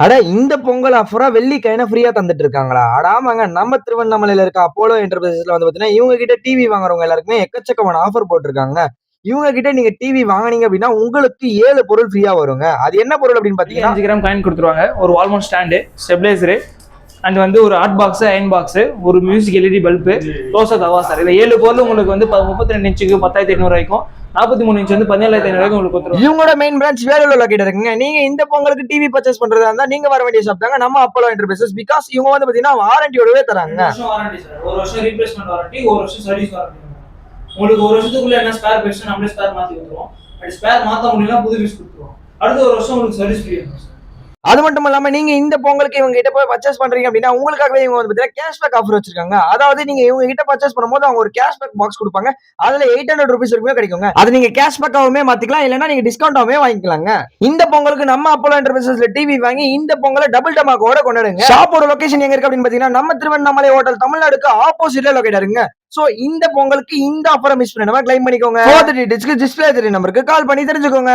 அட இந்த பொங்கல் ஆஃபரா வெள்ளிக்கிழமை ஃப்ரீயா தந்துட்டு இருக்காங்களா? அட ஆமாங்க. நம்ம திருவண்ணாமலையில இருக்க அப்போலோ என்டர்பிரைசஸ்ல வந்து பார்த்தீங்கன்னா, இவங்க கிட்ட டிவி வாங்குறவங்க எல்லாருக்குமே எக்கச்சக்கமான ஆஃபர் போட்டுருக்காங்க. இவங்க கிட்ட நீங்க டிவி வாங்குனீங்க அப்படின்னா, உங்களுக்கு 7 பொருள் ஃப்ரீயா வருங்க. அது என்ன பொருள் அப்படின்னு பார்த்தீங்கன்னா, 5 கிராம் காயின் கொடுத்துருவாங்க. ஒரு வால்மவுண்ட் ஸ்டாண்டு, ஸ்டெபிலைசரு அண்ட் வந்து ஒரு ஹாட் பாக்ஸ், அயன் பாக்ஸ், ஒரு மியூசிக் எல்இடி பல்பு, க்ளோசர் தவா சார். இந்த 7 பொருள் உங்களுக்கு வந்து 32 இன்ச்சுக்கு 10,800 வரைக்கும், 43 இன்ச் வந்து 17,500 வரைக்கும் உங்களுக்கு கொடுத்துருவாங்க. இவங்களோட மெயின் பிரான்ச் வேலூர்ல லொகேட் இருக்குங்க. நீங்க இந்த பொங்கலுக்கு டிவி பர்ச்சேஸ் பண்றதா இருந்தா, நீங்க வர வேண்டிய ஷாப் தாங்க நம்ம அப்போலோ என்டர்பிரைசஸ். பிகாஸ் இவங்க வந்து பார்த்தீங்கன்னா, வாரண்டியோடவே தராங்க. 2 வருஷம் வாரண்டி சார். 1 வருஷம் ரீப்ளேஸ்மென்ட் வாரண்டி, 1 வருஷம் சர்வீஸ் வாரண்டி. உங்களுக்கு 1 வருஷத்துக்குள்ள என்ன ஸ்பேர் பீஸ் நம்மளே ஸ்பேர் மாத்தி கொடுத்துருவோம். அப்படி ஸ்பேர் மாத்த முடியலனா புது பீஸ் கொடுத்துருவோம். அடுத்த 1 வருஷம் உங்களுக்கு சர்வீஸ் ஃப்ரீ இருக்கும் சார். அது மட்டும் இல்லாம நீங்க இந்த பொங்கலுக்கு இவங்க கிட்ட போய் பர்ச்சேஸ் பண்றீங்க அப்படின்னா, உங்களுக்காகவே இவங்க வந்து பார்த்தீங்கன்னா கேஷ்பேக் ஆஃபர் வச்சிருக்காங்க. அதாவது நீங்க இவங்க கிட்ட பர்ச்சேஸ் பண்ணும்போது அவங்க ஒரு கேஷ்பேக் பாக்ஸ் குடுப்பாங்க. அதுல 800 ரூபீஸ் வரைக்கும் கிடைக்குங்க. அது நீங்க கேஷ்பேக்காவுமே மாத்திக்கலாம். இல்லன்னா நீங்க டிஸ்கவுண்டாவுமே வாங்கிக்கலாங்க. இந்த பொங்கலுக்கு நம்ம அப்போலோ என்டர்பிரைசஸ்ல டிவி வாங்கி இந்த பொங்கலை டபுள் டமாக்கோட கொண்டாடுங்க. ஷாப்போட லொகேஷன் எங்க இருக்கு அப்படின்னு பாத்தீங்கன்னா, நம்ம திருவண்ணாமலை ஹோட்டல் தமிழ்நாடுக்கு ஆப்போசிட்ல லொகேட் இருக்குங்க. சோ இந்த பொங்கலுக்கு இந்த ஆஃபரை மிஸ் பண்ணாம கிளைம் பண்ணிக்கோங்க. ஃபர்தர் டீடைல்ஸ்க்கு டிஸ்ப்ளே தெரிய நம்பருக்கு கால் பண்ணி தெரிஞ்சுக்கோங்க.